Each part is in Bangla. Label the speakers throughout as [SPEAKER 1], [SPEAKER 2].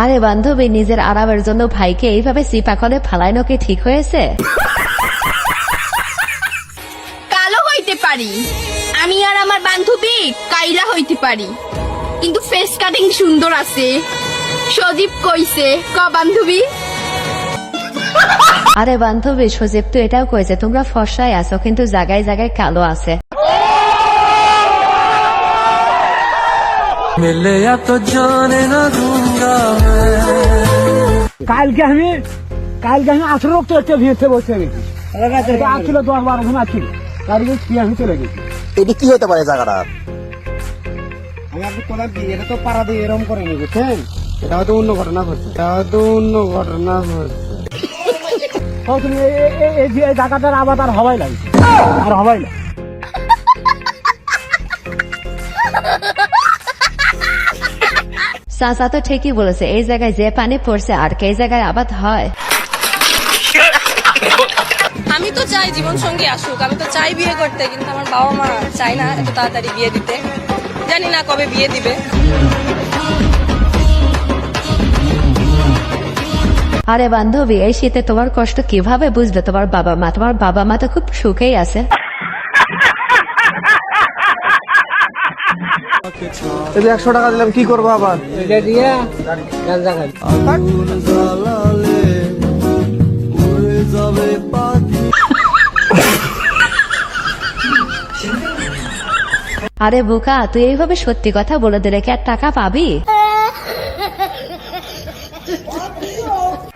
[SPEAKER 1] আরে বান্ধবী, নিজের আরামের জন্য ভাইকে এইভাবে সিপাকলে ফালাইনো কি ঠিক হয়েছে?
[SPEAKER 2] কালো হইতে পারি আমি আর আমার বান্ধবী কাইলা হইতে পারি, কিন্তু ফেস কাটিং সুন্দর আছে। সজীব কইছে ক বান্ধবী।
[SPEAKER 1] আরে বান্ধবী, সজীব তো এটাও কয়েছে তোমরা ফর্সায় আছো, কিন্তু জায়গায় জায়গায় কালো আছে।
[SPEAKER 3] কালকে আমি 18 তো একটা ভিড়তে বসে গেছি, আসছিল 10-12 জন আসছিল, কালকে আমি চলে গেছি।
[SPEAKER 4] এটা কি হতে পারে জায়গাটা?
[SPEAKER 3] আমি আপনি কোথায় কি এটা তো পাড়া দিয়ে এরম করে নিয়ে গেছেন, এটা হয়তো অন্য ঘটনা ঘটছে, তুমি এই যে জায়গাটার আবার আর হবাই লাগছে, আর হবাই না।
[SPEAKER 1] চাচা তো ঠিকই বলেছে, এই জায়গায় যে পানি পড়ছে আর কে জায়গায় আবাদ হয়।
[SPEAKER 5] আমি তো চাই জীবন সঙ্গী আসুক, আমি তো চাই বিয়ে করতে, কিন্তু আমার বাবা মা চায় না এত তাড়াতাড়ি বিয়ে দিতে। জানি না কবে বিয়ে দিবে।
[SPEAKER 1] আরে বান্ধবী, এই শীতে তোমার কষ্ট কিভাবে বুঝবে তোমার বাবা মা? তোমার বাবা মা তো খুব সুখেই আছে।
[SPEAKER 4] এই 100 টাকা দিলাম, কি করবো আবার?
[SPEAKER 3] এটা দিয়ে
[SPEAKER 1] আরে বোকা, তুই এইভাবে সত্যি কথা বলে দিলে কি আর টাকা পাবি?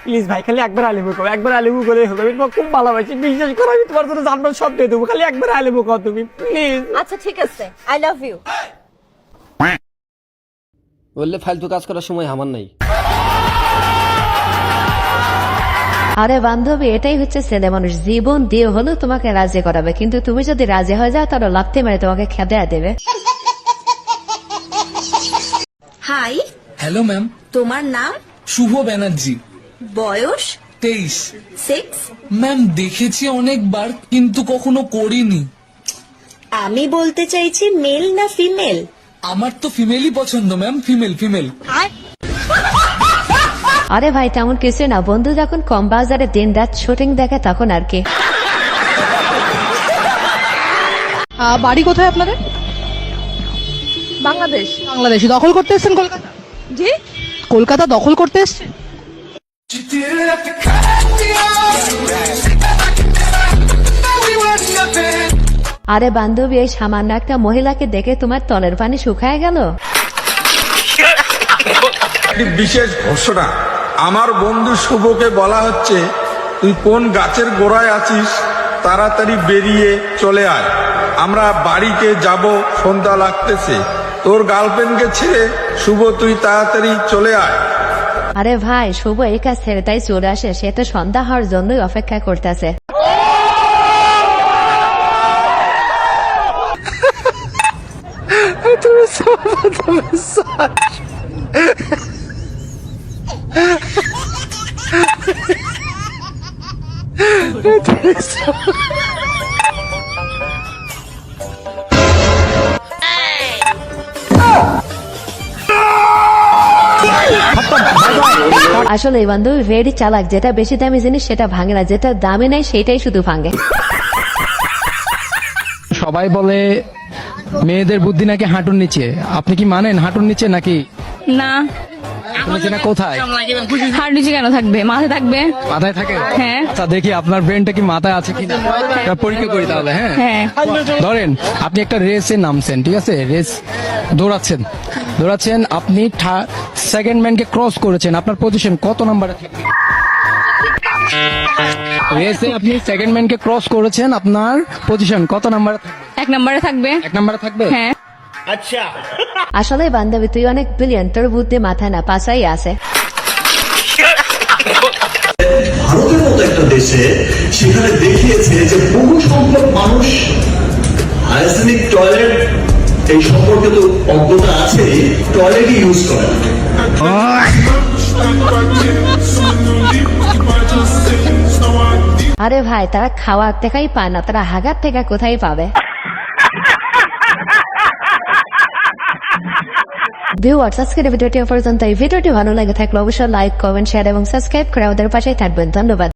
[SPEAKER 3] প্লিজ ভাই, খালি একবার আলিমু কও, একবার আলিমু করে হবে। আমি তোমাকে খুব ভালোবাসি, বিশ্বাস করো, আমি তোমার জন্য জানবার সব দিয়ে দেবো, খালি একবার আলিমু কও তুমি প্লিজ।
[SPEAKER 5] আচ্ছা ঠিক আছে, আই লাভ ইউ।
[SPEAKER 6] বললে ফালতু কাজ করার সময় আমার নাই।
[SPEAKER 1] আরে বান্ধবী, এটাই হচ্ছে ছেলে মানুষ, জীবন দিয়ে হলেও তোমাকে রাজি করাবে, কিন্তু তুমি যদি রাজি হয়ে যাও তাহলে লাফতে মেরে তোমাকে খেদা দেবে।
[SPEAKER 2] হাই,
[SPEAKER 7] হ্যালো ম্যাম,
[SPEAKER 2] তোমার নাম?
[SPEAKER 7] শুভ ব্যানার্জি।
[SPEAKER 2] বয়স?
[SPEAKER 7] 23।
[SPEAKER 2] সেক্স?
[SPEAKER 7] ম্যাম দেখেছি অনেকবার, কিন্তু কখনো করিনি।
[SPEAKER 2] আমি বলতে চাইছি মেল না ফিমেল?
[SPEAKER 7] আমার তো ফিমেলই পছন্দ ম্যাম, ফিমেল।
[SPEAKER 1] আরে ভাই, তেমন কিছু না, বন্ধু যখন কম বাজারে দিন রাত শুটিং দেখে তখন আর কি।
[SPEAKER 5] বাড়ি কোথায় আপনাদের? বাংলাদেশ। বাংলাদেশ দখল করতে এসেছেন কলকাতা? জি, কলকাতা দখল করতে এসেছেন?
[SPEAKER 1] আরে বান্ধবী, এই সামান্য একটা মহিলাকে দেখে তোমার তলের পানি শুকায় গেল?
[SPEAKER 8] বিশেষ ঘোষণা, আমার বন্ধু শুভকে বলা হচ্ছে তুই কোন গাছের গোড়ায় আছিস, তাড়াতাড়ি বেরিয়ে চলে আয়, আমরা বাড়িতে যাব, সন্ধ্যা লাগতেছে। তোর গার্লফ্রেন্ডকে ছেড়ে শুভ তুই তাড়াতাড়ি চলে আয়।
[SPEAKER 1] আরে ভাই, শুভ এই কাজ ছেড়ে তাই চলে আসে, সে তো সন্ধ্যা হওয়ার জন্যই অপেক্ষা করতেছে। আসলে এই বান্ধবী ভেরি চালাক, যেটা বেশি দামি জিনিস সেটা ভাঙে না, যেটা দামি নাই সেটাই শুধু ভাঙে।
[SPEAKER 9] সবাই বলে মেয়েদের বুদ্ধি নাকি হাঁটুর নিচে, আপনি কি মানেন হাঁটুর নিচে নাকি?
[SPEAKER 5] না।
[SPEAKER 9] শুনেছেন না? কোথায়?
[SPEAKER 5] হার নিচে কেন থাকবে? মাথায় থাকবে।
[SPEAKER 9] মাথায় থাকে?
[SPEAKER 5] হ্যাঁ।
[SPEAKER 9] আচ্ছা দেখি আপনার ব্রেনটা কি মাথায় আছে কিনা, এটা পরীক্ষা করি তাহলে। হ্যাঁ, ধরেন আপনি একটা রেসে নামছেন, ঠিক আছে, রেস দৌড়াচ্ছেন, আপনি সেকেন্ড ম্যানকে ক্রস করেছেন, আপনার পজিশন কত নাম্বারে থাকবে? রেসে আপনি সেকেন্ড ম্যানকে ক্রস করেছেন, আপনার পজিশন কত নাম্বারে থাকবে?
[SPEAKER 5] 1 নম্বরে থাকবে।
[SPEAKER 9] 1 নাম্বারে থাকবে?
[SPEAKER 5] হ্যাঁ।
[SPEAKER 1] আসলে বান্ধবী, তুই অনেক ব্রিলিয়ান্ট, তোর বুদ্ধি মাথায় না পাশাই আছে।
[SPEAKER 10] ভারতের মতো একটা দেশে সেখানে দেখিয়েছে যে বহু সংখ্যক মানুষ হাইজেনিক টয়লেট এই সম্পর্কে তো অজ্ঞতা আছে, টয়লেটই ইউজ করে।
[SPEAKER 1] আরে ভাই, তারা খাওয়ার থেকেই পায় না, তারা হাগার থেকে কোথায় পাবে? ভিউয়ার্স আজকের ভিডিওটি পর্যন্ত। এই ভিডিওটি ভালো লাগে থাকলে অবশ্যই লাইক কমেন্ট শেয়ার এবং সাবস্ক্রাইব করে আমাদের পাশেই থাকবেন। ধন্যবাদ।